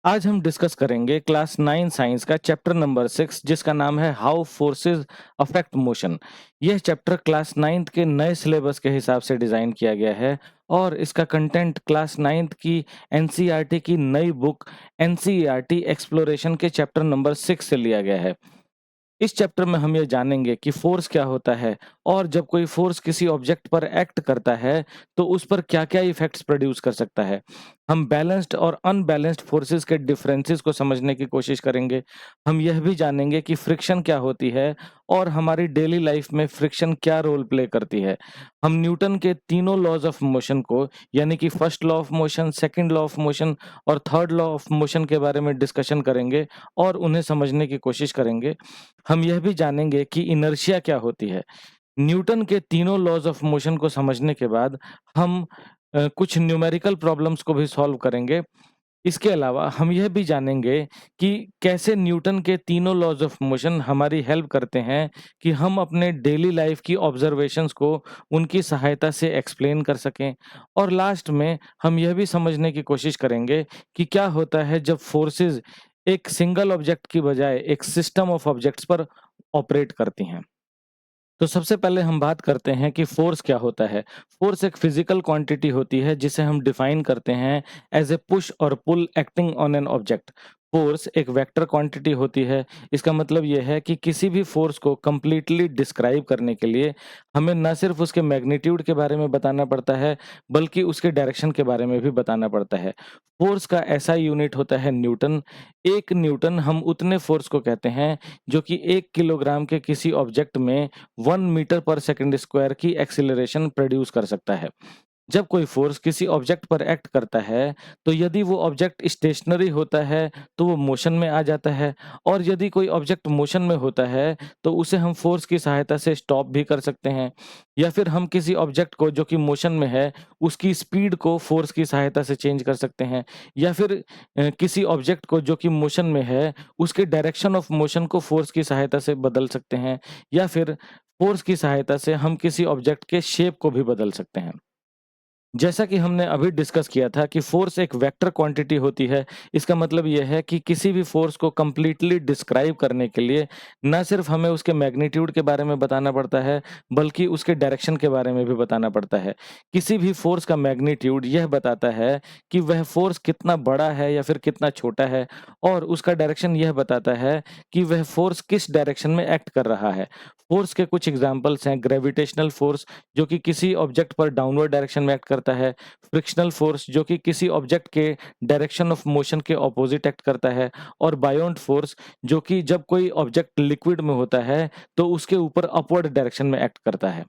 आज हम डिस्कस करेंगे क्लास 9 साइंस का चैप्टर नंबर 6 जिसका नाम है हाउ फोर्सेस अफेक्ट मोशन। यह चैप्टर क्लास 9th के नए सिलेबस के हिसाब से डिज़ाइन किया गया है और इसका कंटेंट क्लास 9th की एनसीईआरटी की नई बुक एनसीईआरटी एक्सप्लोरेशन के चैप्टर नंबर 6 से लिया गया है। इस चैप्टर में हम ये जानेंगे कि फोर्स क्या होता है और जब कोई फोर्स किसी ऑब्जेक्ट पर एक्ट करता है तो उस पर क्या-क्या इफेक्ट्स प्रोड्यूस कर सकता है। हम बैलेंस्ड और अनबैलेंस्ड फोर्सेस के डिफरेंसेस को समझने की कोशिश करेंगे। हम यह भी जानेंगे कि फ्रिक्शन क्या होती है और हमारी डेली लाइफ में फ्रिक्शन क्या रोल प्ले करती है। हम न्यूटन के तीनों लॉज ऑफ मोशन को यानी कि first law of motion, second law of motion और थर्ड लॉ ऑफ मोशन के बारे में डिस्कशन करेंगे और उन्हें समझने की कोशिश करेंगे। हम यह भी जानेंगे कि इनर्शिया क्या होती है। न्यूटन के तीनों लॉज ऑफ मोशन को समझने के बाद हम कुछ न्यूमेरिकल प्रॉब्लम्स को भी सॉल्व करेंगे। इसके अलावा हम यह भी जानेंगे कि कैसे न्यूटन के तीनों लॉज ऑफ मोशन हमारी हेल्प करते हैं कि हम अपने डेली लाइफ की ऑब्जर्वेशंस को उनकी सहायता से एक्सप्लेन कर सकें। और लास्ट में हम यह भी समझने की कोशिश करेंगे कि क्या होता है जब फोर्सेस एक सिंगल ऑब्जेक्ट की बजाय एक सिस्टम ऑफ ऑब्जेक्ट्स पर ऑपरेट करती हैं। तो सबसे पहले हम बात करते हैं कि फ़ोर्स क्या होता है। फ़ोर्स एक फ़िज़िकल क्वांटिटी होती है जिसे हम डिफ़ाइन करते हैं एज़ ए पुश और pull acting on an object. Force एक वेक्टर क्वांटिटी होती है। इसका मतलब ये है कि किसी भी फ़ोर्स को कंप्लीटली डिस्क्राइब करने के लिए हमें ना सिर्फ़ उसके मैग्नीट्यूड के बारे में बताना पड़ता है, बल्कि उसके डायरेक्शन के बारे में भी बताना पड़ता है। फ़ोर्स का एसआई यूनिट होता है न्यूटन। 1 न्यूटन हम उतने फ़ोर्स को कहते हैं जो कि 1 किलोग्राम के किसी ऑब्जेक्ट में 1 मीटर पर सेकंड स्क्वायर की एक्सीलरेशन प्रोड्यूस कर सकता है। जब कोई फोर्स किसी ऑब्जेक्ट पर एक्ट करता है, तो यदि वो ऑब्जेक्ट स्टेशनरी होता है, तो वो मोशन में आ जाता है और यदि कोई ऑब्जेक्ट मोशन में होता है, तो उसे हम फोर्स की सहायता से स्टॉप भी कर सकते हैं। या फिर हम किसी ऑब्जेक्ट को जो कि मोशन में है, उसकी स्पीड को फोर्स की सहायता से चेंज कर सकते हैं। या फिर किसी ऑब्जेक्ट को जो कि मोशन में है, उसके डायरेक्शन ऑफ मोशन को फोर्स की सहायता से बदल सकते हैं। या फिर फोर्स की सहायता से हम किसी ऑब्जेक्ट के शेप को भी बदल सकते हैं। जैसा कि हमने अभी डिस्कस किया था कि फ़ोर्स एक वेक्टर क्वांटिटी होती है। इसका मतलब ये है कि किसी भी फ़ोर्स को कंप्लीटली डिस्क्राइब करने के लिए ना सिर्फ़ हमें उसके मैग्नीट्यूड के बारे में बताना पड़ता है, बल्कि उसके डायरेक्शन के बारे में भी बताना पड़ता है। किसी भी फ़ोर्स का मैग्नीट्यूड यह बताता है कि वह फ़ोर्स कितना बड़ा है या फिर कितना छोटा है और उसका डायरेक्शन यह बताता है कि वह फ़ोर्स किस डायरेक्शन में एक्ट कर रहा है। फ़ोर्स के कुछ एग्ज़ाम्पल्स हैं ग्रेविटेशनल फ़ोर्स जो कि किसी ऑब्जेक्ट पर डाउनवर्ड डायरेक्शन में एक्ट करता है, फ्रिक्शनल फोर्स जो कि किसी ऑब्जेक्ट के डायरेक्शन ऑफ मोशन के ऑपोजिट एक्ट करता है और बायोंट फोर्स जो कि जब कोई ऑब्जेक्ट लिक्विड में होता है, तो उसके ऊपर अपवर्ड डायरेक्शन में एक्ट करता है।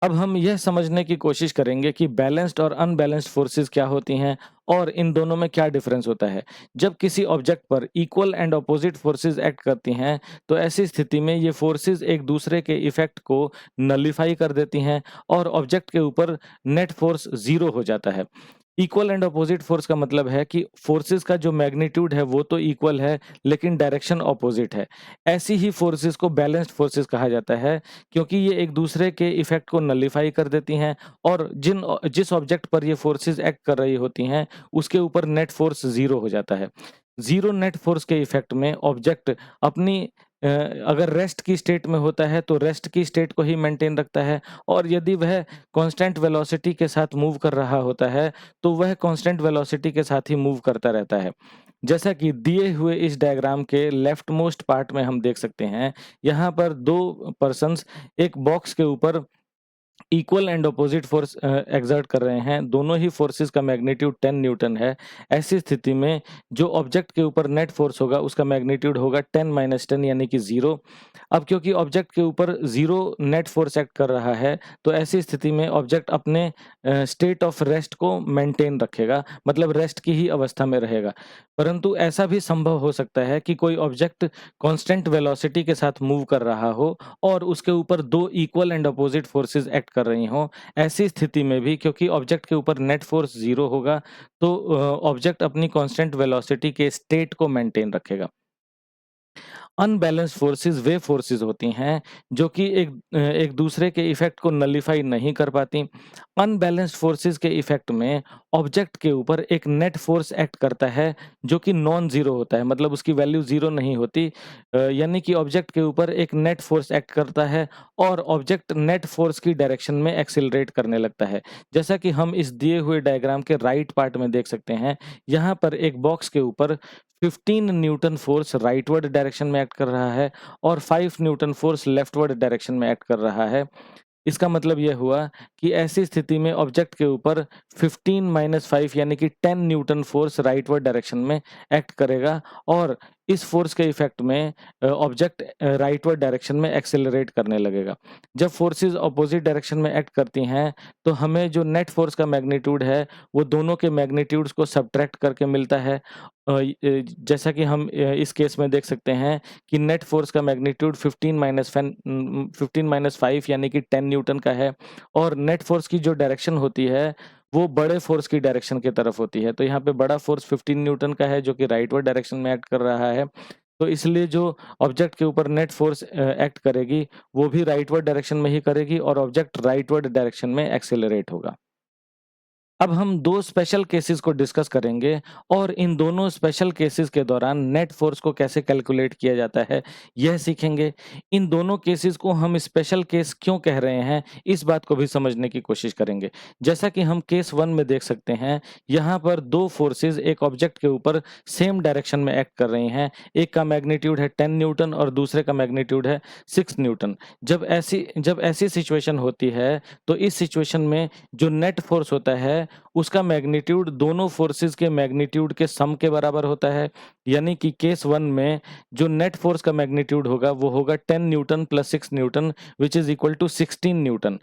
अब हम यह समझने की कोशिश करेंगे कि बैलेंस्ड और अनबैलेंस्ड फोर्सेस क्या होती हैं और इन दोनों में क्या डिफरेंस होता है। जब किसी ऑब्जेक्ट पर equal and opposite forces act करती हैं, तो ऐसी स्थिति में ये फोर्सेस एक दूसरे के इफेक्ट को नलिफाई कर देती हैं और ऑब्जेक्ट के ऊपर नेट फोर्स ज़ीरो हो जाता है। इक्वल एंड अपोजिट फोर्स का मतलब है कि फोर्सेस का जो मैग्नीट्यूड है वो तो इक्वल है, लेकिन डायरेक्शन अपोजिट है। ऐसी ही फोर्सेस को बैलेंस्ड फोर्सेस कहा जाता है क्योंकि ये एक दूसरे के इफेक्ट को नलिफाई कर देती हैं और जिस ऑब्जेक्ट पर ये फोर्सेस एक्ट कर रही होती हैं, उसके ऊपर नेट फोर्स ज़ीरो हो जाता है। ज़ीरो नेट फोर्स के इफेक्ट में ऑब्जेक्ट अपनी अगर रेस्ट की स्टेट में होता है, तो रेस्ट की स्टेट को ही मेंटेन रखता है और यदि वह कांस्टेंट वेलोसिटी के साथ मूव कर रहा होता है, तो वह कांस्टेंट वेलोसिटी के साथ ही मूव करता रहता है। जैसा कि दिए हुए इस डायग्राम के लेफ्ट मोस्ट पार्ट में हम देख सकते हैं, यहाँ पर 2 पर्सन्स एक बॉक्स के ऊपर equal and opposite force exert कर रहे हैं। दोनों ही फोर्सेस का मैग्नीट्यूड 10 न्यूटन है। ऐसी स्थिति में जो ऑब्जेक्ट के ऊपर नेट फोर्स होगा उसका मैग्नीट्यूड होगा 10 माइनस 10 यानी कि 0। अब क्योंकि ऑब्जेक्ट के ऊपर 0 नेट फोर्स एक्ट कर रहा है, तो ऐसी स्थिति में ऑब्जेक्ट अपने स्टेट ऑफ रेस्ट को मेंटेन रखेगा, मतलब रेस्ट की ही अवस्था में रहेगा। परंतु ऐसा भी संभव हो सकता है कि कोई ऑब्जेक्ट कांस्टेंट वेलोसिटी के साथ मूव कर रहा हो और उसके ऊपर 2 equal and opposite forces act कर रही हों। ऐसी स्थिति में भी क्योंकि ऑब्जेक्ट के ऊपर नेट फोर्स 0 होगा, तो ऑब्जेक्ट अपनी कांस्टेंट वेलोसिटी के स्टेट को मेंटेन रखेगा। अनबैलेंस्ड फोर्सेस वे फोर्सेस होती हैं जो कि एक दूसरे के इफेक्ट को नलिफाई नहीं कर पाती। अनबैलेंस्ड फोर्सेस के इफेक्ट में ऑब्जेक्ट के ऊपर एक नेट फोर्स एक्ट करता है जो कि नॉन जीरो होता है, मतलब उसकी वैल्यू जीरो नहीं होती। यानी कि ऑब्जेक्ट के ऊपर एक नेट फोर्स एक्ट करता है और ऑब्जेक्ट नेट फोर्स की डायरेक्शन में एक्सेलरेट करने लगता है। जैसा कि हम इस दिए हुए डायग्राम के राइट पार्ट में देख सकते हैं, यहाँ पर एक बॉक्स के ऊपर 15 न्यूटन फोर्स राइटवर्ड डायरेक्शन में एक्ट कर रहा है और 5 न्यूटन फोर्स लेफ्टवर्ड डायरेक्शन में एक्ट कर रहा है। इसका मतलब यह हुआ कि ऐसी स्थिति में ऑब्जेक्ट के ऊपर 15 माइनस 5 यानी कि 10 न्यूटन फोर्स राइटवर्ड डायरेक्शन में एक्ट करेगा और इस फोर्स के इफेक्ट में ऑब्जेक्ट राइटवर्ड डायरेक्शन में एक्सेलरेट करने लगेगा। जब फोर्सेस अपोजिट डायरेक्शन में एक्ट करती हैं तो हमें जो नेट फोर्स का मैग्नीट्यूड है वो दोनों के मैग्नीट्यूड्स को सब्ट्रैक्ट करके मिलता है। जैसा कि हम इस केस में देख सकते हैं कि नेट फोर्स का मैग्नीट्यूड 15 माइनस 5 यानी कि 10 न्यूटन का है और नेट फोर्स की जो डायरेक्शन होती है वो बड़े फोर्स की डायरेक्शन की तरफ होती है। तो यहाँ पे बड़ा फोर्स 15 न्यूटन का है जो कि राइटवर्ड डायरेक्शन में एक्ट कर रहा है। तो इसलिए जो ऑब्जेक्ट के ऊपर नेट फोर्स एक्ट करेगी वो भी राइटवर्ड डायरेक्शन में ही करेगी और ऑब्जेक्ट राइटवर्ड डायरेक्शन में एक्सेलरेट होगा। अब हम 2 स्पेशल केसेस को डिस्कस करेंगे और इन दोनों स्पेशल केसेस के दौरान नेट फोर्स को कैसे कैलकुलेट किया जाता है, यह सीखेंगे। इन दोनों केसेस को हम स्पेशल केस क्यों कह रहे हैं, इस बात को भी समझने की कोशिश करेंगे। जैसा कि हम केस 1 में देख सकते हैं, यहाँ पर 2 फोर्सेस एक ऑब्जेक्ट के ऊपर सेम डायरेक्शन में एक्ट कर रही हैं। एक का मैग्नीट्यूड है 10 न्यूटन और दूसरे का मैग्नीट्यूड है 6 न्यूटन। जब ऐसी सिचुएशन होती है, तो इस सिचुएशन में जो नेट फोर्स होता है उसका मैग्नीट्यूड दोनों फोर्सेस के मैग्नीट्यूड के सम के बराबर होता है। यानी कि केस 1 में जो नेट फोर्स का मैग्नीट्यूड होगा वो होगा 10 newton plus 6 newton which is equal to 16 newton.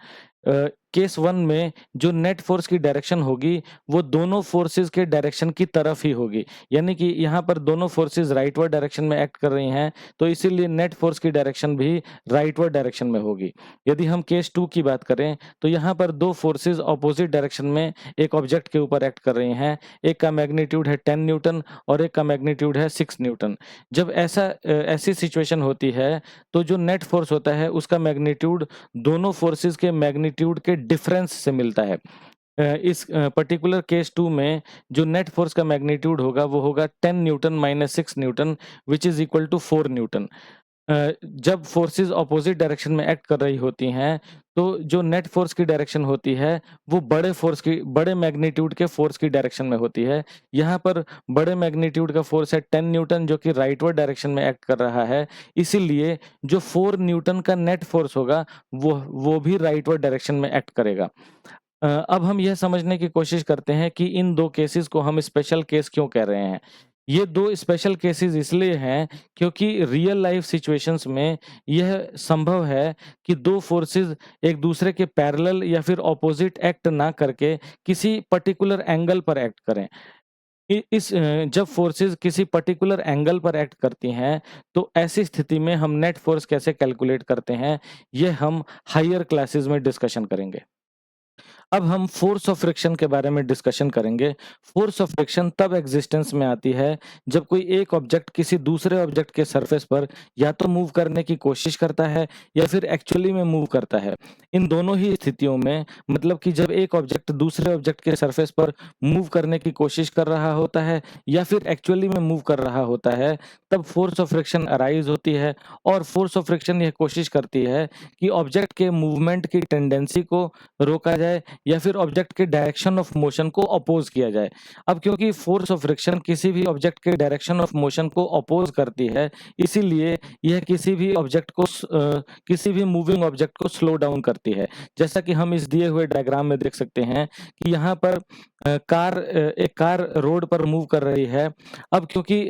Case 1 में जो नेट फोर्स की डायरेक्शन होगी वो दोनों फोर्सेस के डायरेक्शन की तरफ ही होगी। यानी कि यहाँ पर दोनों फोर्सेस राइटवर्ड डायरेक्शन में एक्ट कर रही हैं, तो इसीलिए नेट फोर्स की डायरेक्शन भी राइटवर्ड डायरेक्शन में होगी। यदि हम केस 2 की बात करें तो यहाँ पर 2 फोर्सेस ऑपोजिट डायरेक्शन में एक ऑब्जेक्ट के ऊपर एक्ट कर रही हैं। एक का मैग्नीट्यूड है 10 न्यूटन और एक का मैग्नीट्यूड है 6 न्यूटन। जब ऐसी सिचुएशन होती है तो जो नेट फोर्स होता है उसका मैग्नीट्यूड दोनों फोर्सेस के मैग्नीट्यूड के डिफरेंस से मिलता है। इस पर्टिकुलर केस 2 में जो नेट फोर्स का मैग्नीट्यूड होगा वो होगा 10 newton minus 6 newton which is equal to 4 newton. जब फोर्सेस ऑपोजिट डायरेक्शन में एक्ट कर रही होती हैं तो जो नेट फोर्स की डायरेक्शन होती है वो बड़े मैग्नीट्यूड के फोर्स की डायरेक्शन में होती है। यहाँ पर बड़े मैग्नीट्यूड का फोर्स है 10 न्यूटन जो कि राइटवर्ड डायरेक्शन में एक्ट कर रहा है। इसीलिए जो 4 न्यूटन का नेट फोर्स होगा वो भी राइटवर्ड डायरेक्शन में एक्ट करेगा। अब हम यह समझने की कोशिश करते हैं कि इन 2 केसेस को हम स्पेशल केस क्यों कह रहे हैं। ये 2 स्पेशल केसेस इसलिए हैं क्योंकि रियल लाइफ सिचुएशंस में यह संभव है कि 2 फोर्सेस एक दूसरे के पैरेलल या फिर ऑपोजिट एक्ट ना करके किसी पर्टिकुलर एंगल पर एक्ट करें। जब फोर्सेस किसी पर्टिकुलर एंगल पर एक्ट करती हैं, तो ऐसी स्थिति में हम नेट फोर्स कैसे कैलकुलेट करते हैं, ये हम हायर क्लासेस में डिस्कशन करेंगे। अब हम फोर्स ऑफ फ्रिक्शन के बारे में डिस्कशन करेंगे। फोर्स ऑफ फ्रिक्शन तब एग्जिस्टेंस में आती है जब कोई एक ऑब्जेक्ट किसी दूसरे ऑब्जेक्ट के सरफेस पर या तो मूव करने की कोशिश करता है या फिर एक्चुअली में मूव करता है। इन दोनों ही स्थितियों में, मतलब कि जब एक ऑब्जेक्ट दूसरे ऑब्जेक्ट के सरफेस पर मूव करने की कोशिश कर रहा होता है या फिर एक्चुअली में मूव कर रहा होता है, तब फोर्स ऑफ फ्रिक्शन अराइज होती है। और फोर्स ऑफ फ्रिक्शन यह कोशिश करती है कि ऑब्जेक्ट के मूवमेंट की टेंडेंसी को रोका जाए या फिर ऑब्जेक्ट के डायरेक्शन ऑफ मोशन को अपोज किया जाए। अब क्योंकि फोर्स ऑफ फ्रिक्शन किसी भी ऑब्जेक्ट के डायरेक्शन ऑफ मोशन को अपोज करती है, इसीलिए यह किसी भी मूविंग ऑब्जेक्ट को स्लो डाउन करती है। जैसा कि हम इस दिए हुए डायग्राम में देख सकते हैं कि यहाँ पर एक कार रोड पर मूव कर रही है। अब क्योंकि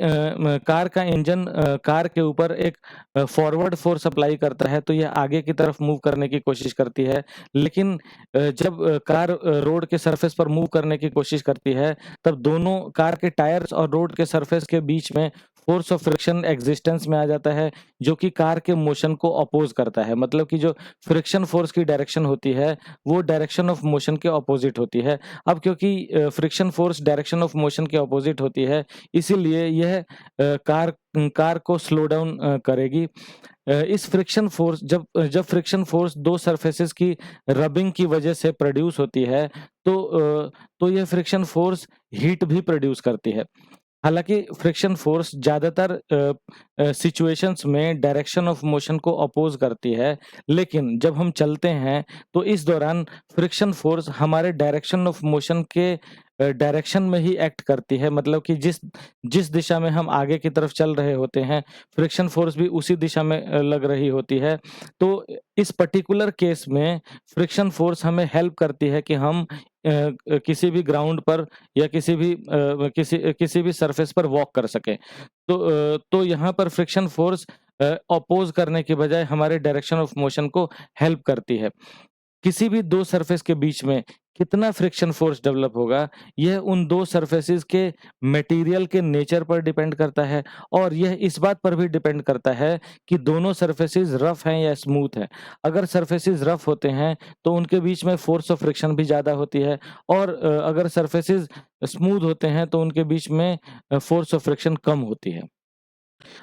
कार का इंजन कार के ऊपर एक फॉरवर्ड फोर्स अप्लाई करता है, तो यह आगे की तरफ मूव करने की कोशिश करती है। लेकिन जब कार रोड के सरफेस पर मूव करने की कोशिश करती है, तब दोनों कार के टायर्स और रोड के सरफेस के बीच में फोर्स ऑफ फ्रिक्शन एग्जिस्टेंस में आ जाता है, जो कि कार के मोशन को अपोज करता है। मतलब कि जो फ्रिक्शन फोर्स की डायरेक्शन होती है, वो डायरेक्शन ऑफ मोशन के अपोजिट होती है। अब क्योंकि friction force direction of motion के अपोजिट होती है, इसीलिए यह कार को स्लो डाउन करेगी। इस फ्रिक्शन फोर्स जब फ्रिक्शन फोर्स दो सरफेसेस की रबिंग की वजह से प्रोड्यूस होती है, तो यह फ्रिक्शन फोर्स हीट भी प्रोड्यूस करती है। हालाँकि फ्रिक्शन फोर्स ज़्यादातर सिचुएशंस में डायरेक्शन ऑफ मोशन को अपोज़ करती है, लेकिन जब हम चलते हैं, तो इस दौरान फ्रिक्शन फोर्स हमारे डायरेक्शन ऑफ मोशन के डायरेक्शन में ही एक्ट करती है। मतलब कि जिस जिस दिशा में हम आगे की तरफ चल रहे होते हैं, फ्रिक्शन फोर्स भी उसी दिशा में लग रही होती है। तो इस पर्टिकुलर केस में फ्रिक्शन फोर्स हमें हेल्प करती है कि हम किसी भी ग्राउंड पर या किसी भी सरफेस पर वॉक कर सकें। तो यहाँ पर फ्रिक्शन फोर्स अपोज़ करने के बजाय हमारे डायरेक्शन ऑफ मोशन को हेल्प करती है। किसी भी 2 सरफेस के बीच में कितना फ्रिक्शन फोर्स डेवलप होगा, यह उन 2 सरफेसेस के मटेरियल के नेचर पर डिपेंड करता है, और यह इस बात पर भी डिपेंड करता है कि दोनों सरफेसेस रफ हैं या स्मूथ हैं। अगर सरफेसेस रफ होते हैं, तो उनके बीच में फोर्स ऑफ फ्रिक्शन भी ज़्यादा होती है, और अगर सरफेसेस स्मूथ होते हैं, तो उनके बीच में फोर्स ऑफ फ्रिक्शन कम होती है।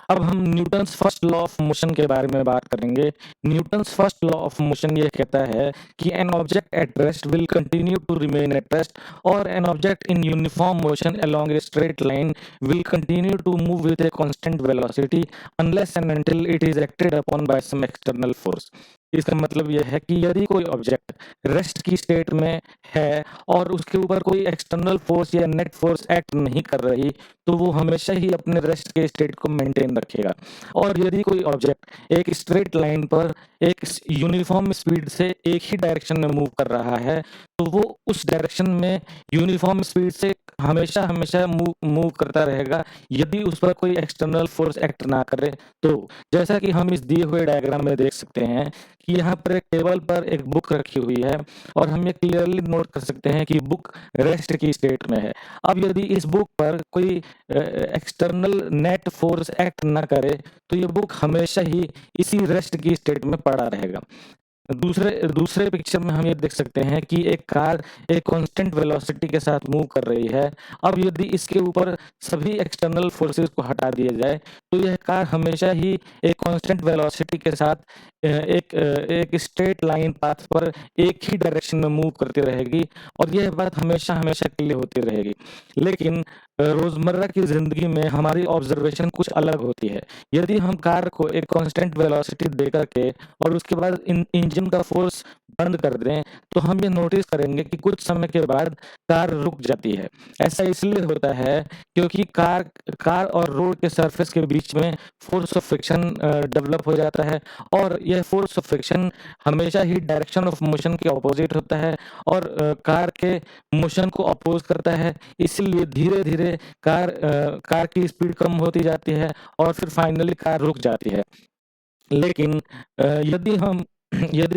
अब हम Newton's first law of motion के बारे में बात करेंगे। Newton's first law of motion ये कहता है कि an object at rest will continue to remain at rest, और an object in uniform motion along a straight line will continue to move with a constant velocity unless and until it is acted upon by some external force. इसका मतलब यह है कि यदि कोई object rest की state में है और उसके ऊपर कोई एक्सटर्नल फोर्स या नेट फोर्स एक्ट नहीं कर रही, तो वो हमेशा ही अपने रेस्ट के स्टेट को मेंटेन रखेगा। और यदि कोई ऑब्जेक्ट एक स्ट्रेट लाइन पर एक यूनिफॉर्म स्पीड से एक ही डायरेक्शन में मूव कर रहा है, तो वो उस डायरेक्शन में यूनिफॉर्म स्पीड से हमेशा हमेशा मूव करता रहेगा, यदि उस पर कोई एक्सटर्नल फोर्स एक्ट ना करे तो। जैसा कि हम इस दिए हुए डायग्राम में देख सकते हैं कि यहाँ पर एक टेबल पर एक बुक रखी हुई है, और हम ये क्लियरली नोट कर सकते हैं कि बुक रेस्ट की स्टेट में है। अब यदि इस बुक पर कोई एक्सटर्नल नेट फोर्स एक्ट ना करे, तो ये बुक हमेशा ही इसी रेस्ट की स्टेट में पड़ा रहेगा। दूसरे दूसरे पिक्चर में हम ये देख सकते हैं कि एक कार एक कांस्टेंट वेलोसिटी के साथ मूव कर रही है। अब यदि इसके ऊपर सभी एक्सटर्नल फोर्सेस को हटा दिया जाए, तो यह कार हमेशा ही एक कांस्टेंट वेलोसिटी के साथ एक स्ट्रेट लाइन पाथ पर एक ही डायरेक्शन में मूव करती रहेगी, और यह बात हमेशा हमेशा के लिए होती रहेगी। लेकिन रोजमर्रा की जिंदगी में हमारी ऑब्जर्वेशन कुछ अलग होती है। यदि हम कार को एक कांस्टेंट वेलोसिटी दे करके और उसके बाद इंजन का फोर्स बंद कर दें, तो हम ये नोटिस करेंगे कि कुछ समय के बाद कार रुक जाती है। ऐसा इसलिए होता है क्योंकि कार और रोड के सरफेस के बीच में फोर्स ऑफ फ्रिक्शन डेवलप हो जाता है, और यह फोर्स ऑफ फ्रिक्शन हमेशा ही डायरेक्शन ऑफ मोशन के ऑपोजिट होता है, और कार के मोशन को अपोज करता है। इसलिए धीरे-धीरे कार की स्पीड कम होती जाती है, और फिर फाइनली कार रुक जाती है। लेकिन यदि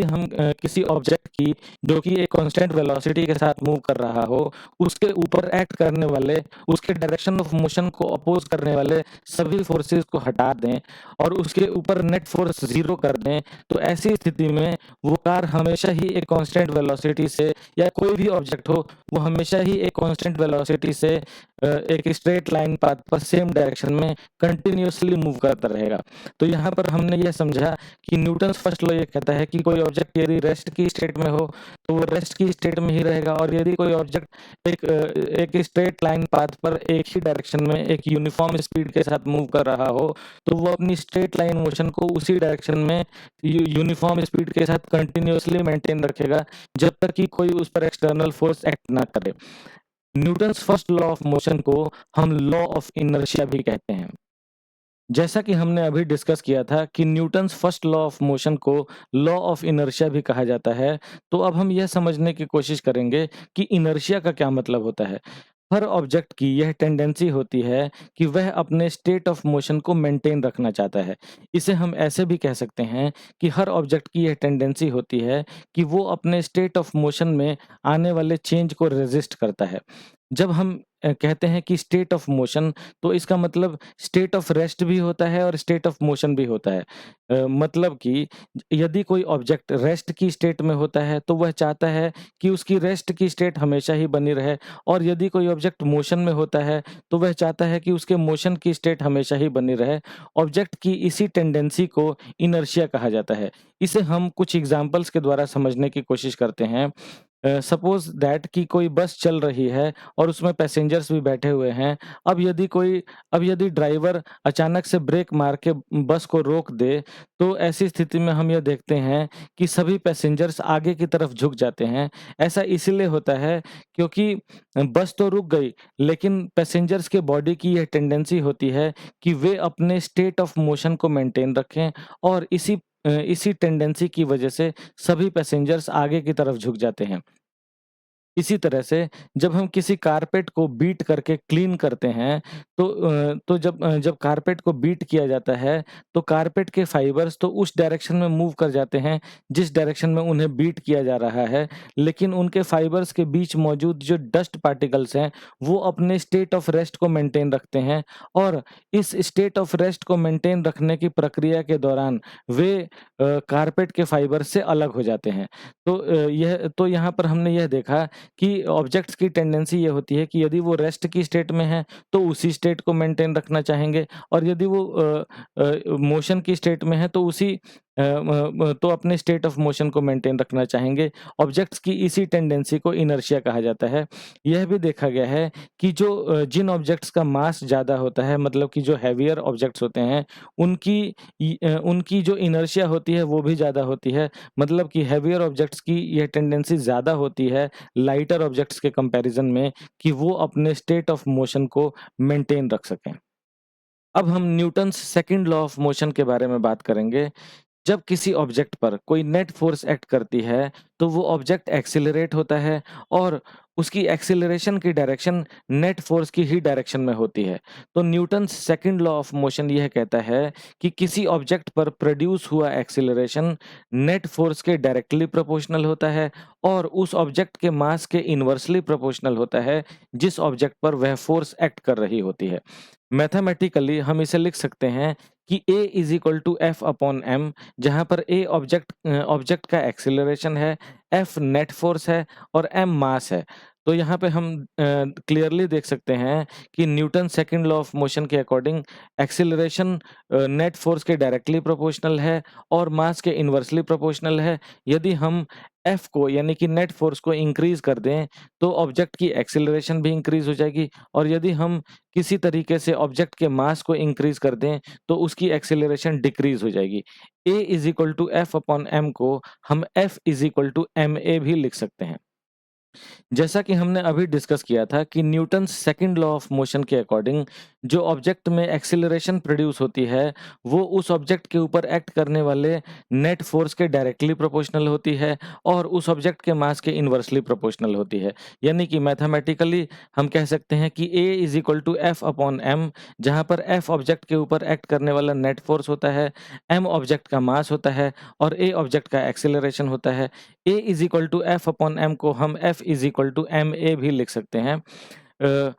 हम किसी ऑब्जेक्ट की जो कि एक कांस्टेंट वेलोसिटी के साथ मूव कर रहा हो, उसके ऊपर एक्ट करने वाले, उसके डायरेक्शन ऑफ मोशन को अपोज करने वाले सभी फोर्सेस को हटा दें और उसके ऊपर नेट फोर्स 0 कर दें, तो ऐसी स्थिति में वो कार हमेशा ही एक कांस्टेंट वेलोसिटी से, या कोई भी ऑब्जेक्ट हो, वो हमेशा ही एक कांस्टेंट वेलोसिटी से एक स्ट्रेट लाइन पाथ पर सेम डायरेक्शन में कंटिन्यूअसली मूव करता रहेगा। तो यहाँ पर हमने यह समझा कि न्यूटन्स फर्स्ट लॉ ये कहता है कि कोई ऑब्जेक्ट यदि रेस्ट की स्टेट में हो, तो वो रेस्ट की स्टेट में ही रहेगा, और यदि कोई ऑब्जेक्ट एक स्ट्रेट लाइन पाथ पर एक ही डायरेक्शन में एक यूनिफॉर्म स्पीड के साथ मूव कर रहा हो, तो वो अपनी स्ट्रेट लाइन मोशन को उसी डायरेक्शन में यूनिफॉर्म स्पीड के साथ कंटिन्यूअसली मेंटेन रखेगा, जब तक कि कोई उस पर एक्सटर्नल फोर्स एक्ट ना करे। Newton's first law of motion को हम लॉ ऑफ इनर्शिया भी कहते हैं। जैसा कि हमने अभी डिस्कस किया था कि Newton's first law of motion को लॉ ऑफ इनर्शिया भी कहा जाता है, तो अब हम यह समझने की कोशिश करेंगे कि इनर्शिया का क्या मतलब होता है। हर ऑब्जेक्ट की यह टेंडेंसी होती है कि वह अपने स्टेट ऑफ मोशन को मेंटेन रखना चाहता है। इसे हम ऐसे भी कह सकते हैं कि हर ऑब्जेक्ट की यह टेंडेंसी होती है कि वो अपने स्टेट ऑफ मोशन में आने वाले चेंज को रेजिस्ट करता है। जब हम कहते हैं कि स्टेट ऑफ मोशन, तो इसका मतलब स्टेट ऑफ रेस्ट भी होता है और स्टेट ऑफ मोशन भी होता है। मतलब कि यदि कोई ऑब्जेक्ट रेस्ट की स्टेट में होता है, तो वह चाहता है कि उसकी रेस्ट की स्टेट हमेशा ही बनी रहे, और यदि कोई ऑब्जेक्ट मोशन में होता है, तो वह चाहता है कि उसके मोशन की स्टेट हमेशा ही बनी रहे। ऑब्जेक्ट की इसी टेंडेंसी को इनर्शिया कहा जाता है। इसे हम कुछ एग्ज़ाम्पल्स के द्वारा समझने की कोशिश करते हैं। सपोज़ दैट कि कोई बस चल रही है और उसमें पैसेंजर्स भी बैठे हुए हैं। अब यदि ड्राइवर अचानक से ब्रेक मार के बस को रोक दे, तो ऐसी स्थिति में हम यह देखते हैं कि सभी पैसेंजर्स आगे की तरफ झुक जाते हैं। ऐसा इसीलिए होता है क्योंकि बस तो रुक गई, लेकिन पैसेंजर्स के बॉडी की यह टेंडेंसी होती है कि वे अपने स्टेट ऑफ मोशन को मेंटेन रखें, और इसी टेंडेंसी की वजह से सभी पैसेंजर्स आगे की तरफ झुक जाते हैं। इसी तरह से जब हम किसी कारपेट को बीट करके क्लीन करते हैं, जब कारपेट को बीट किया जाता है, तो कारपेट के फाइबर्स तो उस डायरेक्शन में मूव कर जाते हैं जिस डायरेक्शन में उन्हें बीट किया जा रहा है, लेकिन उनके फाइबर्स के बीच मौजूद जो डस्ट पार्टिकल्स हैं, वो अपने स्टेट ऑफ रेस्ट को मेंटेन रखते हैं, और इस स्टेट ऑफ रेस्ट को मेंटेन रखने की प्रक्रिया के दौरान वे कारपेट के फाइबर से अलग हो जाते हैं। तो यहाँ पर हमने यह देखा कि ऑब्जेक्ट्स की टेंडेंसी ये होती है कि यदि वो रेस्ट की स्टेट में है, तो उसी स्टेट को मेंटेन रखना चाहेंगे, और यदि वो मोशन की स्टेट में है, तो तो अपने स्टेट ऑफ मोशन को मेंटेन रखना चाहेंगे। ऑब्जेक्ट्स की इसी टेंडेंसी को इनर्शिया कहा जाता है। यह भी देखा गया है कि जिन ऑब्जेक्ट्स का मास ज़्यादा होता है, मतलब कि जो हेवियर ऑब्जेक्ट्स होते हैं, उनकी जो इनर्शिया होती है वो भी ज़्यादा होती है। मतलब कि हेवियर ऑब्जेक्ट्स की यह टेंडेंसी ज़्यादा होती है लाइटर ऑब्जेक्ट्स के कंपैरिज़न में, कि वो अपने स्टेट ऑफ मोशन को मेंटेन रख सकें। अब हम Newton's second law of motion के बारे में बात करेंगे। जब किसी ऑब्जेक्ट पर कोई नेट फोर्स एक्ट करती है, तो वो ऑब्जेक्ट एक्सेलरेट होता है, और उसकी एक्सेलरेशन की डायरेक्शन नेट फोर्स की ही डायरेक्शन में होती है। तो Newton's second law of motion यह कहता है कि किसी ऑब्जेक्ट पर प्रोड्यूस हुआ एक्सेलरेशन नेट फोर्स के डायरेक्टली प्रोपोर्शनल होता है, और उस ऑब्जेक्ट के मास के इन्वर्सली प्रोपोर्शनल होता है जिस ऑब्जेक्ट पर वह फोर्स एक्ट कर रही होती है। मैथमेटिकली हम इसे लिख सकते हैं कि A is equal to F upon M, जहाँ पर A ऑब्जेक्ट का एक्सेलरेशन है, F नेट फोर्स है, और M मास है। तो यहाँ पे हम क्लियरली देख सकते हैं कि Newton second law of motion के अकॉर्डिंग एक्सेलरेशन नेट फोर्स के डायरेक्टली प्रोपोर्शनल है और मास के इन्वर्सली प्रोपोर्शनल है। यदि हम F को यानी कि नेट फोर्स को इंक्रीज़ कर दें, तो ऑब्जेक्ट की एक्सेलरेशन भी इंक्रीज़ हो जाएगी, और यदि हम किसी तरीके से ऑब्जेक्ट के मास को इंक्रीज़ कर दें, तो उसकी एक्सेलरेशन डिक्रीज़ हो जाएगी। A is equal to F upon M को हम F is equal to ma भी लिख सकते हैं। जैसा कि हमने अभी डिस्कस किया था कि Newton's second law of motion के अकॉर्डिंग जो ऑब्जेक्ट में एक्सेलरेशन प्रोड्यूस होती है, वो उस ऑब्जेक्ट के ऊपर एक्ट करने वाले नेट फोर्स के डायरेक्टली प्रोपोर्शनल होती है, और उस ऑब्जेक्ट के मास के इन्वर्सली प्रोपोर्शनल होती है। यानी कि मैथमेटिकली हम कह सकते हैं कि A is equal to F upon M, जहाँ पर F ऑब्जेक्ट के ऊपर एक्ट करने वाला नेट फोर्स होता है, M ऑब्जेक्ट का मास होता है, और A ऑब्जेक्ट का एक्सेलरेशन होता है। A is equal to F upon M को हम F is equal to ma भी लिख सकते हैं। अ,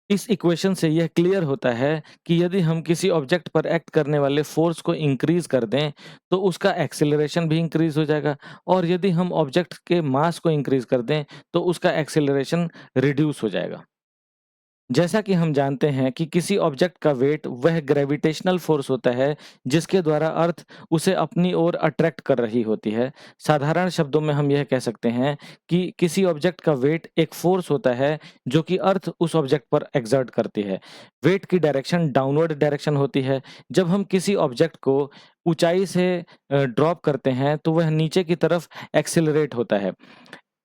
इस इक्वेशन से यह क्लियर होता है कि यदि हम किसी ऑब्जेक्ट पर एक्ट करने वाले फोर्स को इंक्रीज़ कर दें, तो उसका एक्सेलरेशन भी इंक्रीज़ हो जाएगा, और यदि हम ऑब्जेक्ट के मास को इंक्रीज़ कर दें, तो उसका एक्सेलरेशन रिड्यूस हो जाएगा। जैसा कि हम जानते हैं कि किसी ऑब्जेक्ट का वेट वह ग्रेविटेशनल फोर्स होता है जिसके द्वारा अर्थ उसे अपनी ओर अट्रैक्ट कर रही होती है। साधारण शब्दों में हम यह कह सकते हैं कि किसी ऑब्जेक्ट का वेट एक फोर्स होता है जो कि अर्थ उस ऑब्जेक्ट पर एक्सर्ट करती है। वेट की डायरेक्शन डाउनवर्ड डायरेक्शन होती है। जब हम किसी ऑब्जेक्ट को ऊंचाई से ड्रॉप करते हैं, तो वह नीचे की तरफ एक्सिलरेट होता है।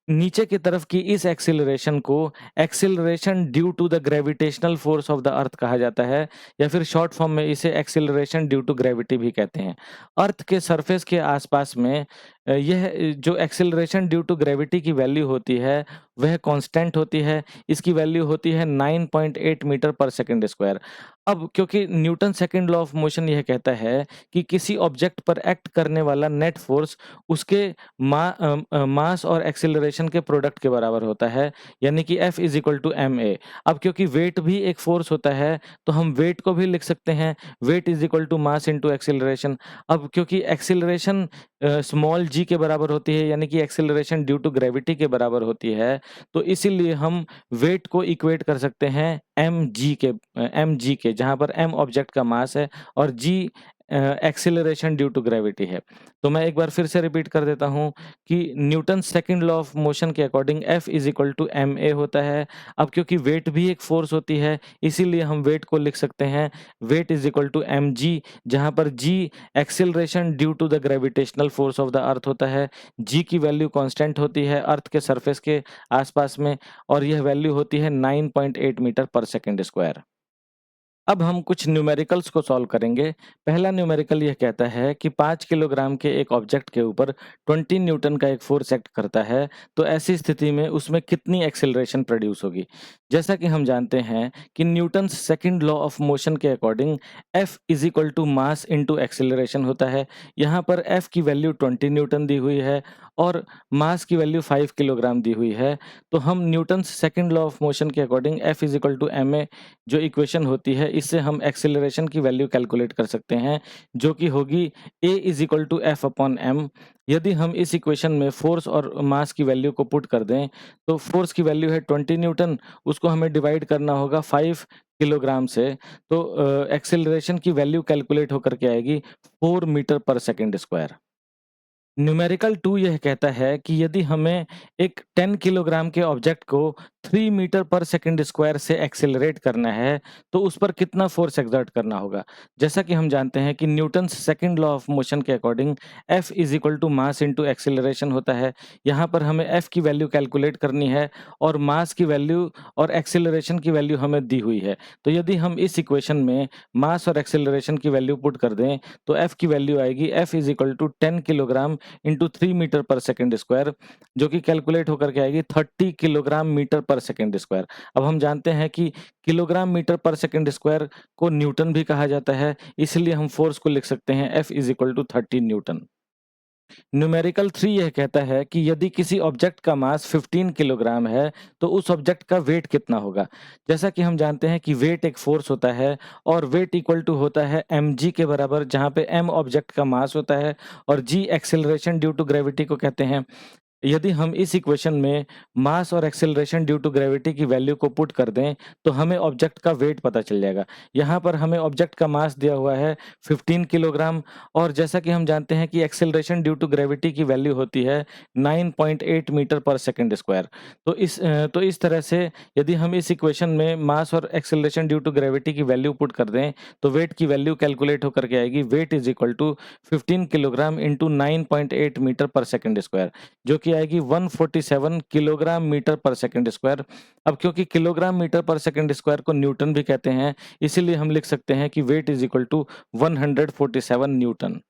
नीचे की तरफ की इस एक्सेलरेशन को acceleration due to the gravitational force of the earth कहा जाता है, या फिर शॉर्ट फॉर्म में इसे एक्सेलरेशन ड्यू टू ग्रेविटी भी कहते हैं। अर्थ के सरफेस के आसपास में यह जो एक्सेलरेशन ड्यू टू ग्रेविटी की वैल्यू होती है, वह कांस्टेंट होती है। इसकी वैल्यू होती है 9.8 मीटर पर सेकंड स्क्वायर। अब क्योंकि Newton second law of motion यह कहता है कि किसी ऑब्जेक्ट पर एक्ट करने वाला नेट फोर्स उसके मास और एक्सेलरेशन के प्रोडक्ट के बराबर होता है, यानी कि F is equal to ma। अब क्योंकि वेट भी एक फोर्स होता है, तो हम वेट को भी लिख सकते हैं, weight is equal to mass into acceleration. अब क्योंकि एक्सेलरेशन स्मॉल g के बराबर होती है, यानी कि एक्सेलरेशन ड्यू टू ग्रेविटी के बराबर होती है, तो इसीलिए हम वेट को इक्वेट कर सकते हैं mg के, जहाँ पर m ऑब्जेक्ट का मास है और g acceleration due to gravity है। तो मैं एक बार फिर से रिपीट कर देता हूँ कि Newton second law of motion के according F is equal to ma होता है। अब क्योंकि वेट भी एक फोर्स होती है, इसीलिए हम वेट को लिख सकते हैं weight is equal to mg, जहाँ पर g acceleration due to the gravitational force of the earth होता है। g की वैल्यू कांस्टेंट होती है अर्थ के सरफेस के आसपास में, और यह वैल्यू होती है 9.8 मीटर पर सेकंड स्क्वायर। अब हम कुछ न्यूमेरिकल्स को सॉल्व करेंगे। पहला न्यूमेरिकल यह कहता है कि 5 किलोग्राम के एक ऑब्जेक्ट के ऊपर 20 न्यूटन का एक फोर्स एक्ट करता है, तो ऐसी स्थिति में उसमें कितनी एक्सेलरेशन प्रोड्यूस होगी? जैसा कि हम जानते हैं कि Newton's second law of motion के according F is equal to mass into acceleration होता है। यहाँ पर F की वैल्यू 20 न्यूटन दी हुई है और मास की वैल्यू 5 किलोग्राम दी हुई है। तो हम Newton's second law of motion के according F is equal to ma जो इक्वेशन होती है, इससे हम एक्सेलरेशन की वैल्यू कैलकुलेट कर सकते हैं, जो कि होगी a is equal to F upon M. यदि हम इस इक्वेशन में फोर्स और मास की वैल्यू को पुट कर दें, तो फोर्स की वैल्यू है 20 न्यूटन, उसको हमें डिवाइड करना होगा 5 किलोग्राम से, तो एक्सेलरेशन की वैल्यू कैलकुलेट होकर के आएगी 4 मीटर पर सेकंड स्क्वायर। न्यूमेरिकल 2 यह कहता है कि यदि हमें एक 10 किलोग्राम के ऑब्जेक्ट को 3 मीटर पर सेकंड स्क्वायर से एक्सेलरेट करना है, तो उस पर कितना फोर्स एक्सर्ट करना होगा? जैसा कि हम जानते हैं कि Newton's second law of motion के according F is equal to mass into acceleration होता है। यहाँ पर हमें F की वैल्यू कैलकुलेट करनी है और मास की वैल्यू और एक्सेलरेशन की वैल्यू हमें दी हुई है। तो यदि हम इस इक्वेशन में मास और एक्सेलरेशन की वैल्यू पुट कर दें, तो F की वैल्यू आएगी F is equal to 10 kilogram into 3 metre पर सेकंड स्क्वायर, जो कि कैलकुलेट होकर के आएगी 30 किलोग्राम मीटर पर सेकंड स्क्वायर। अब हम जानते हैं कि किलोग्राम मीटर पर सेकंड स्क्वायर को न्यूटन भी कहा जाता है, इसलिए हम फोर्स को लिख सकते हैं F is equal to 30 newton. Numerical 3 यह कहता है कि यदि किसी ऑब्जेक्ट का मास 15 किलोग्राम है, तो उस ऑब्जेक्ट का वेट कितना होगा? जैसा कि हम जानते हैं कि वेट एक फोर्स होता है और वेट इक्वल टू होता है mg के बराबर, जहाँ पे m ऑब्जेक्ट का मास होता है और g acceleration due to gravity को कहते हैं। यदि हम इस इक्वेशन में मास और एक्सेलरेशन ड्यू टू ग्रेविटी की वैल्यू को पुट कर दें, तो हमें ऑब्जेक्ट का वेट पता चल जाएगा। यहाँ पर हमें ऑब्जेक्ट का मास दिया हुआ है 15 किलोग्राम, और जैसा कि हम जानते हैं कि एक्सेलरेशन ड्यू टू ग्रेविटी की वैल्यू होती है 9.8 मीटर पर सेकंड स्क्वायर। तो इस तरह से यदि हम इस इक्वेशन में मास और एक्सेलरेशन ड्यू टू ग्रेविटी की वैल्यू पुट कर दें, तो वेट की वैल्यू कैलकुलेट होकर के आएगी weight is equal to 15 kilogram into 9.8 metre पर सेकंड स्क्वायर, जो कि आएगी 147 किलोग्राम मीटर पर सेकंड स्क्वायर। अब क्योंकि किलोग्राम मीटर पर सेकंड स्क्वायर को न्यूटन भी कहते हैं, इसीलिए हम लिख सकते हैं कि weight is equal to 147 newton.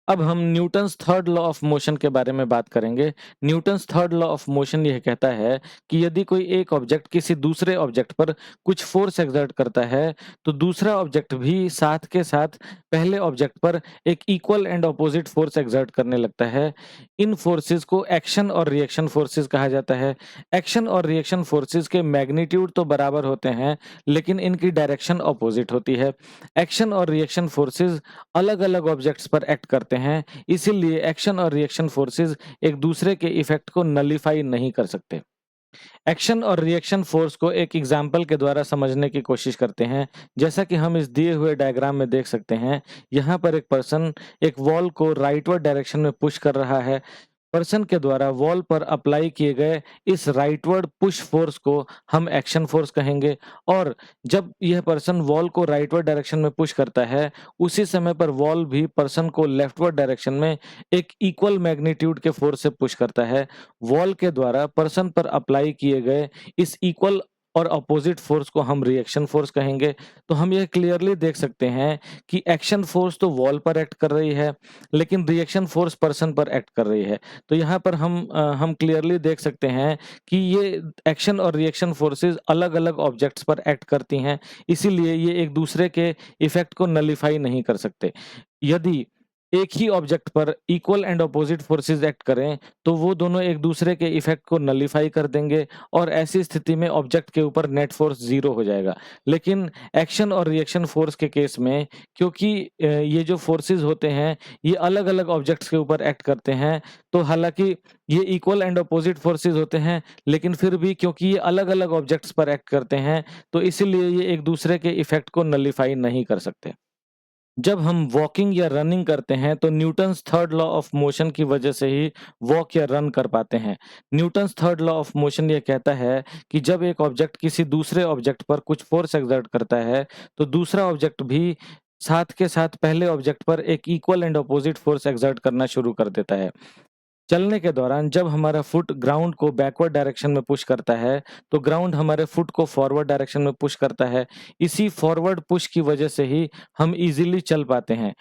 अब हम Newton's third law of motion के बारे में बात करेंगे। Newton's third law of motion यह कहता है कि यदि कोई एक ऑब्जेक्ट किसी दूसरे ऑब्जेक्ट पर कुछ फोर्स एक्सर्ट करता है, तो दूसरा ऑब्जेक्ट भी साथ के साथ पहले ऑब्जेक्ट पर एक equal and opposite force exert करने लगता है। इन फोर्सेस को एक्शन और रिएक्शन फोर्सेस कहा जाता है। एक्शन और रिएक्शन फोर्सेस के मैग्नीट्यूड तो बराबर होते हैं, लेकिन इनकी डायरेक्शन ऑपोजिट होती है। एक्शन और रिएक्शन फोर्सेस अलग-अलग ऑब्जेक्ट्स पर एक्ट करते हैं, इसीलिए एक्शन और रिएक्शन फोर्सेस एक दूसरे के इफेक्ट को नलिफाई नहीं कर सकते। एक्शन और रिएक्शन फोर्स को एक एग्जाम्पल के द्वारा समझने की कोशिश करते हैं। जैसा कि हम इस दिए हुए डायग्राम में देख सकते हैं, यहाँ पर एक पर्सन एक वॉल को राइटवर्ड डायरेक्शन में पुश कर रहा है। पर्सन के द्वारा वॉल पर अप्लाई किए गए इस राइटवर्ड पुश फोर्स को हम एक्शन फोर्स कहेंगे, और जब यह पर्सन वॉल को राइटवर्ड डायरेक्शन में पुश करता है, उसी समय पर वॉल भी पर्सन को लेफ्टवर्ड डायरेक्शन में एक इक्वल मैग्नीट्यूड के फोर्स से पुश करता है। वॉल के द्वारा पर्सन पर अप्लाई किए गए इस इक्वल और अपोजिट फोर्स को हम रिएक्शन फोर्स कहेंगे। तो हम यह क्लियरली देख सकते हैं कि एक्शन फोर्स तो वॉल पर एक्ट कर रही है, लेकिन रिएक्शन फोर्स पर्सन पर एक्ट कर रही है। तो यहाँ पर हम क्लियरली देख सकते हैं कि ये एक्शन और रिएक्शन फोर्सेस अलग-अलग ऑब्जेक्ट्स पर एक्ट करती हैं, इसीलिए ये एक दूसरे के इफ़ेक्ट को नलिफाई नहीं कर सकते। यदि एक ही ऑब्जेक्ट पर equal and opposite forces act करें, तो वो दोनों एक दूसरे के इफ़ेक्ट को नलिफाई कर देंगे और ऐसी स्थिति में ऑब्जेक्ट के ऊपर नेट फोर्स 0 हो जाएगा। लेकिन एक्शन और रिएक्शन फोर्स के केस में, क्योंकि ये जो फोर्सेस होते हैं, ये अलग-अलग ऑब्जेक्ट्स के ऊपर एक्ट करते हैं, तो हालाँकि ये इक्वल एंड अपोजिट फोर्सेस होते हैं, लेकिन फिर भी क्योंकि ये अलग-अलग ऑब्जेक्ट्स पर एक्ट करते हैं, तो इसीलिए ये एक दूसरे के इफ़ेक्ट को नलिफाई नहीं कर सकते। जब हम वॉकिंग या रनिंग करते हैं, तो Newton's third law of motion की वजह से ही वॉक या रन कर पाते हैं। Newton's third law of motion ये कहता है कि जब एक ऑब्जेक्ट किसी दूसरे ऑब्जेक्ट पर कुछ फोर्स एक्सर्ट करता है, तो दूसरा ऑब्जेक्ट भी साथ के साथ पहले ऑब्जेक्ट पर एक equal and opposite force exert करना शुरू कर देता है। चलने के दौरान जब हमारा फुट ग्राउंड को बैकवर्ड डायरेक्शन में पुश करता है, तो ग्राउंड हमारे फुट को फॉरवर्ड डायरेक्शन में पुश करता है। इसी फॉरवर्ड पुश की वजह से ही हम ईज़िली चल पाते हैं।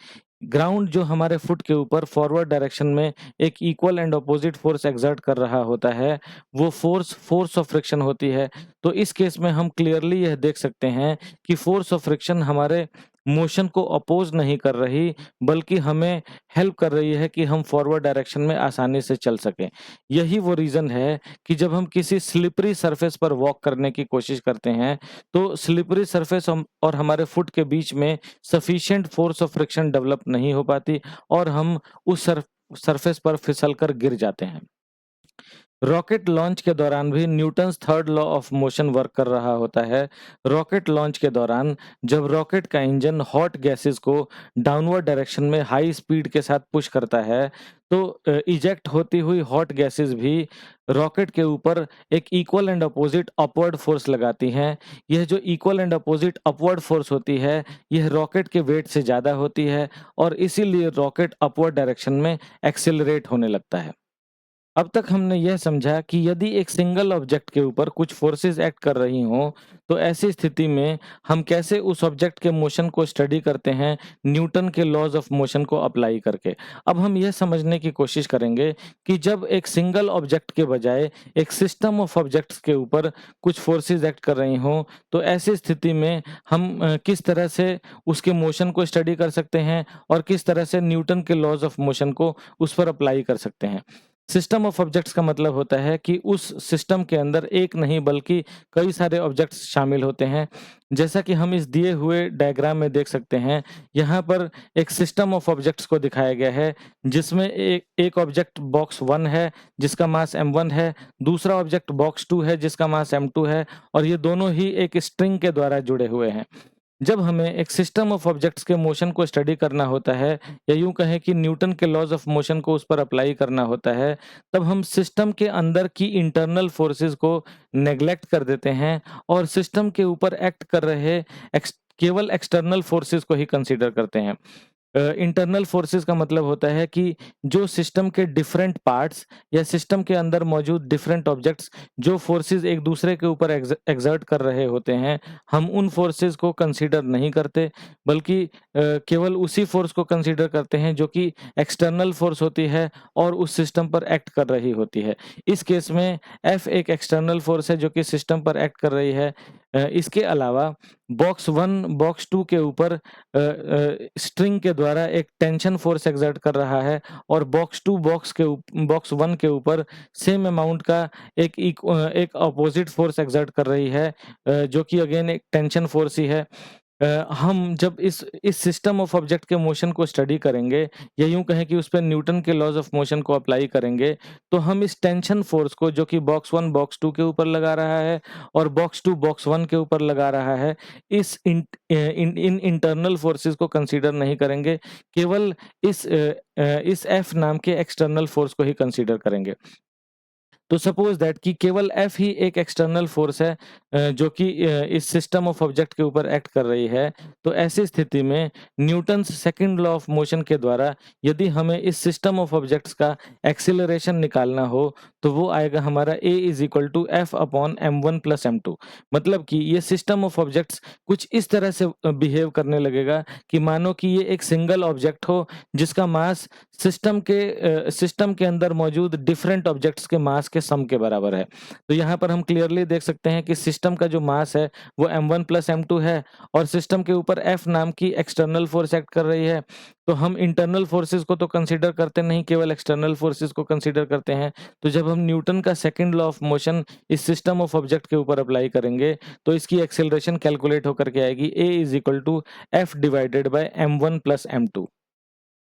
ग्राउंड जो हमारे फुट के ऊपर फॉरवर्ड डायरेक्शन में एक equal and opposite force exert कर रहा होता है, वो फोर्स फोर्स ऑफ फ्रिक्शन होती है। तो इस केस में हम क्लियरली यह देख सकते हैं कि फोर्स ऑफ फ्रिक्शन हमारे मोशन को अपोज़ नहीं कर रही, बल्कि हमें हेल्प कर रही है कि हम फॉरवर्ड डायरेक्शन में आसानी से चल सकें। यही वो रीज़न है कि जब हम किसी स्लिपरी सरफेस पर वॉक करने की कोशिश करते हैं, तो स्लिपरी सरफेस हम और हमारे फुट के बीच में sufficient force of friction develop नहीं हो पाती और हम उस सरफेस पर फिसल कर गिर जाते हैं। रॉकेट लॉन्च के दौरान भी Newton's third law of motion work कर रहा होता है। रॉकेट लॉन्च के दौरान जब रॉकेट का इंजन हॉट गैसेस को डाउनवर्ड डायरेक्शन में हाई स्पीड के साथ पुश करता है, तो इजेक्ट होती हुई हॉट गैसेस भी रॉकेट के ऊपर एक equal and opposite upward force लगाती हैं। यह जो equal and opposite upward force होती है, यह रॉकेट के वेट से ज़्यादा होती है और इसीलिए रॉकेट अपवर्ड डायरेक्शन में एक्सेलरेट होने लगता है। अब तक हमने यह समझा कि यदि एक सिंगल ऑब्जेक्ट के ऊपर कुछ फोर्सेस एक्ट कर रही हों, तो ऐसी स्थिति में हम कैसे उस ऑब्जेक्ट के मोशन को स्टडी करते हैं, न्यूटन के लॉज ऑफ मोशन को अप्लाई करके। अब हम यह समझने की कोशिश करेंगे कि जब एक सिंगल ऑब्जेक्ट के बजाय एक सिस्टम ऑफ ऑब्जेक्ट्स के ऊपर कुछ फोर्सेस एक्ट कर रही हों, तो ऐसी स्थिति में हम किस तरह से उसके मोशन को स्टडी कर सकते हैं और किस तरह से न्यूटन के लॉज ऑफ मोशन को उस पर अप्लाई कर सकते हैं। सिस्टम ऑफ ऑब्जेक्ट्स का मतलब होता है कि उस सिस्टम के अंदर एक नहीं बल्कि कई सारे ऑब्जेक्ट्स शामिल होते हैं। जैसा कि हम इस दिए हुए डायग्राम में देख सकते हैं, यहाँ पर एक सिस्टम ऑफ ऑब्जेक्ट्स को दिखाया गया है, जिसमें एक ऑब्जेक्ट बॉक्स 1 है, जिसका मास m1 है, दूसरा ऑब्जेक्ट बॉक्स 2 है, जिसका मास m2 है और ये दोनों ही एक स्ट्रिंग के द्वारा जुड़े हुए हैं। जब हमें एक सिस्टम ऑफ ऑब्जेक्ट्स के मोशन को स्टडी करना होता है, या यूं कहें कि न्यूटन के लॉज ऑफ मोशन को उस पर अप्लाई करना होता है, तब हम सिस्टम के अंदर की इंटरनल फोर्सेस को नेग्लेक्ट कर देते हैं और सिस्टम के ऊपर एक्ट कर रहे केवल एक्सटर्नल फोर्सेस को ही कंसीडर करते हैं। इंटरनल फोर्सेस का मतलब होता है कि जो सिस्टम के डिफरेंट पार्ट्स या सिस्टम के अंदर मौजूद डिफरेंट ऑब्जेक्ट्स जो फोर्सेस एक दूसरे के ऊपर एक्सर्ट कर रहे होते हैं, हम उन फोर्सेस को कंसीडर नहीं करते, बल्कि केवल उसी फोर्स को कंसीडर करते हैं जो कि एक्सटर्नल फोर्स होती है और उस सिस्टम पर एक्ट कर रही होती है। इस केस में एफ एक एक्सटर्नल फोर्स है जो कि सिस्टम पर एक्ट कर रही है। इसके अलावा बॉक्स 1 बॉक्स 2 के ऊपर स्ट्रिंग के द्वारा एक टेंशन फोर्स एक्सर्ट कर रहा है और बॉक्स 1 के ऊपर सेम अमाउंट का एक अपोजिट फोर्स एक्सर्ट कर रही है, जो कि अगेन एक टेंशन फोर्स ही है। हम जब इस सिस्टम ऑफ ऑब्जेक्ट के मोशन को स्टडी करेंगे, या यूं कहें कि उस पर न्यूटन के लॉज ऑफ मोशन को अप्लाई करेंगे, तो हम इस टेंशन फोर्स को जो कि बॉक्स 1 बॉक्स 2 के ऊपर लगा रहा है और बॉक्स 2 बॉक्स 1 के ऊपर लगा रहा है, इन इंटरनल फोर्सेस को कंसीडर नहीं करेंगे, केवल इस एफ नाम के एक्सटर्नल फोर्स को ही कंसीडर करेंगे। तो सपोज दैट कि केवल एफ ही एक एक्सटर्नल फोर्स है, जो कि इस सिस्टम ऑफ ऑब्जेक्ट के ऊपर एक्ट कर रही है। तो ऐसी स्थिति में Newton's second law of motion के द्वारा यदि हमें इस सिस्टम ऑफ ऑब्जेक्ट्स का एक्सीलरेशन निकालना हो, तो वो आएगा हमारा A is equal to F/m1 + m2। मतलब कि ये सिस्टम ऑफ ऑब्जेक्ट्स कुछ इस तरह से बिहेव करने लगेगा कि मानो कि ये एक सिंगल ऑब्जेक्ट हो जिसका मास सिस्टम के अंदर मौजूद डिफरेंट ऑब्जेक्ट्स के मास के सम के बराबर है। तो यहाँ पर हम क्लियरली देख सकते हैं कि सिस्टम का जो मास है वो m1 + m2 है और सिस्टम के ऊपर F नाम की एक्सटर्नल फोर्स एक्ट कर रही है। तो हम इंटरनल फोर्सेस को तो कंसीडर करते नहीं, केवल एक्सटर्नल फोर्सेस को कंसीडर करते हैं। तो जब हम न्यूटन का सेकंड लॉ ऑफ मोशन इस सिस्टम ऑफ ऑब्जेक्ट के ऊपर अप्लाई करेंगे तो इसकी एक्सेलरेशन कैलकुलेट होकर के आएगी A is equal to F/m1 + m2।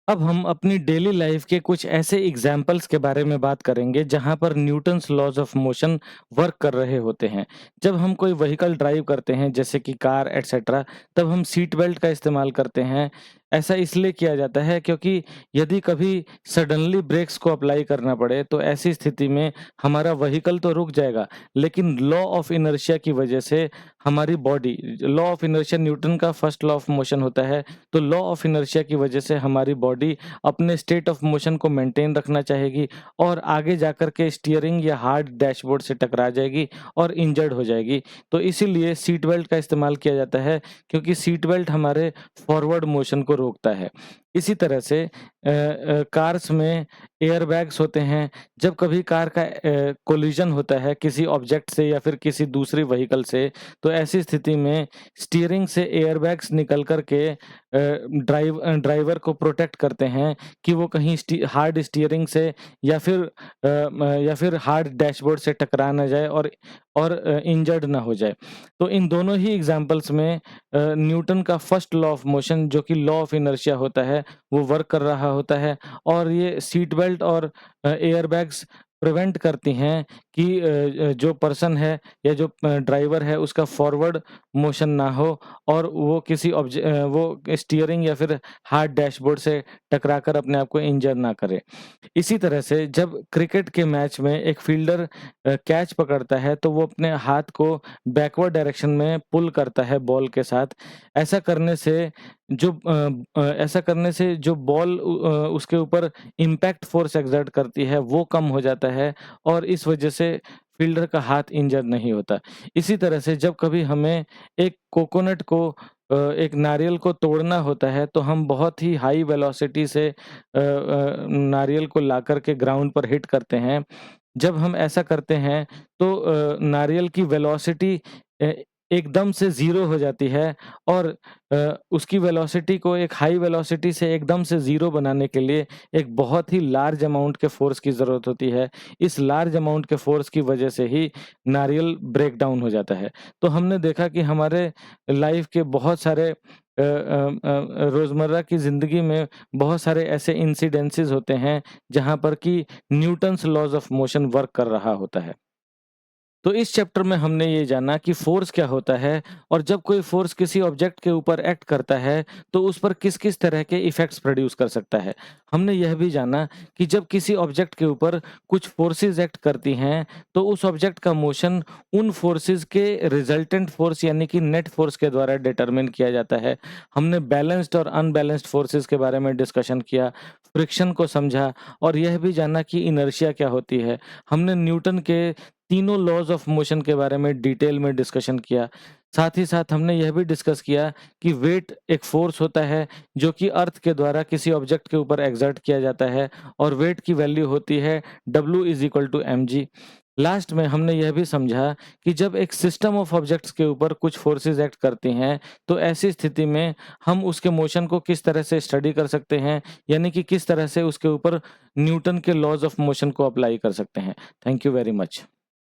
अब हम अपनी डेली लाइफ के कुछ ऐसे एग्जाम्पल्स के बारे में बात करेंगे जहां पर Newton's laws of motion work कर रहे होते हैं। जब हम कोई व्हीकल ड्राइव करते हैं जैसे कि कार एटसेट्रा, तब हम सीट बेल्ट का इस्तेमाल करते हैं। ऐसा इसलिए किया जाता है क्योंकि यदि कभी सडनली ब्रेक्स को अप्लाई करना पड़े तो ऐसी स्थिति में हमारा व्हीकल तो रुक जाएगा, लेकिन लॉ ऑफ इनर्शिया की वजह से हमारी body, law of inertia Newton का फर्स्ट लॉ ऑफ मोशन होता है, तो लॉ ऑफ इनर्शिया की वजह से हमारी बॉडी अपने स्टेट ऑफ मोशन को मेंटेन रखना चाहेगी और आगे जाकर के स्टीयरिंग या हार्ड डैशबोर्ड से टकरा जाएगी और इंजर्ड हो जाएगी। तो इसीलिए सीट बेल्ट का इस्तेमाल किया जाता है, क्योंकि सीट बेल्ट हमारे फॉरवर्ड मोशन को रोकता है। इसी तरह से कार्स में एयरबैग्स होते हैं। जब कभी कार का कोलिजन होता है किसी ऑब्जेक्ट से या फिर किसी दूसरी व्हीकल से, तो ऐसी स्थिति में स्टीयरिंग से एयरबैग्स निकल कर के ड्राइवर को प्रोटेक्ट करते हैं कि वो कहीं हार्ड स्टीयरिंग से या फिर हार्ड डैशबोर्ड से टकरा ना जाए और इंजर्ड ना हो जाए। तो इन दोनों ही एग्जांपल्स में न्यूटन का फर्स्ट लॉ ऑफ मोशन जो कि लॉ ऑफ इनर्शिया होता है वो वर्क कर रहा होता है और ये सीट बेल्ट और एयरबैग्स प्रिवेंट करती हैं कि जो पर्सन है या जो ड्राइवर है उसका फॉरवर्ड मोशन ना हो और वो स्टीयरिंग या फिर हार्ड डैशबोर्ड से टकराकर अपने आप को इंजर ना करे। इसी तरह से जब क्रिकेट के मैच में एक फील्डर कैच पकड़ता है तो वो अपने हाथ को बैकवर्ड डायरेक्शन में पुल करता है बॉल के साथ। ऐसा करने से जो बॉल उसके ऊपर इम्पैक्ट फोर्स एक्सर्ट करती है वो कम हो जाता है और इस वजह से फील्डर का हाथ इंजर नहीं होता। इसी तरह से जब कभी हमें एक नारियल को तोड़ना होता है तो हम बहुत ही हाई वेलोसिटी से नारियल को लाकर के ग्राउंड पर हिट करते हैं। जब हम ऐसा करते हैं तो नारियल की वेलोसिटी एकदम से ज़ीरो हो जाती है और उसकी वेलोसिटी को एक हाई वेलोसिटी से एकदम से ज़ीरो बनाने के लिए एक बहुत ही लार्ज अमाउंट के फ़ोर्स की ज़रूरत होती है। इस लार्ज अमाउंट के फ़ोर्स की वजह से ही नारियल ब्रेक डाउन हो जाता है। तो हमने देखा कि हमारे लाइफ़ के बहुत सारे रोज़मर्रा की ज़िंदगी में बहुत सारे ऐसे इंसिडेंसेस होते हैं, जहाँ पर कि Newton's laws of motion work कर रहा होता है। तो इस चैप्टर में हमने ये जाना कि फोर्स क्या होता है और जब कोई फोर्स किसी ऑब्जेक्ट के ऊपर एक्ट करता है तो उस पर किस-किस तरह के इफ़ेक्ट्स प्रोड्यूस कर सकता है। हमने यह भी जाना कि जब किसी ऑब्जेक्ट के ऊपर कुछ फोर्सेस एक्ट करती हैं तो उस ऑब्जेक्ट का मोशन उन फोर्सेस के रिजल्टेंट फोर्स यानी कि नेट फोर्स के द्वारा डिटरमिन किया जाता है। हमने बैलेंस्ड और अनबैलेंस्ड फोर्सेस के बारे में डिस्कशन किया, फ्रिक्शन को समझा और यह भी जाना कि इनर्शिया क्या होती है। हमने न्यूटन के तीनों लॉज ऑफ मोशन के बारे में डिटेल में डिस्कशन किया। साथ ही साथ हमने यह भी डिस्कस किया कि वेट एक फोर्स होता है जो कि अर्थ के द्वारा किसी ऑब्जेक्ट के ऊपर एक्सर्ट किया जाता है और वेट की वैल्यू होती है W = mg। लास्ट में हमने यह भी समझा कि जब एक सिस्टम ऑफ ऑब्जेक्ट्स के ऊपर कुछ फोर्सेस एक्ट करती हैं तो ऐसी स्थिति में हम उसके मोशन को किस तरह से स्टडी कर सकते हैं, यानी कि किस तरह से उसके ऊपर न्यूटन के लॉज ऑफ मोशन को अप्लाई कर सकते हैं। Thank you very much.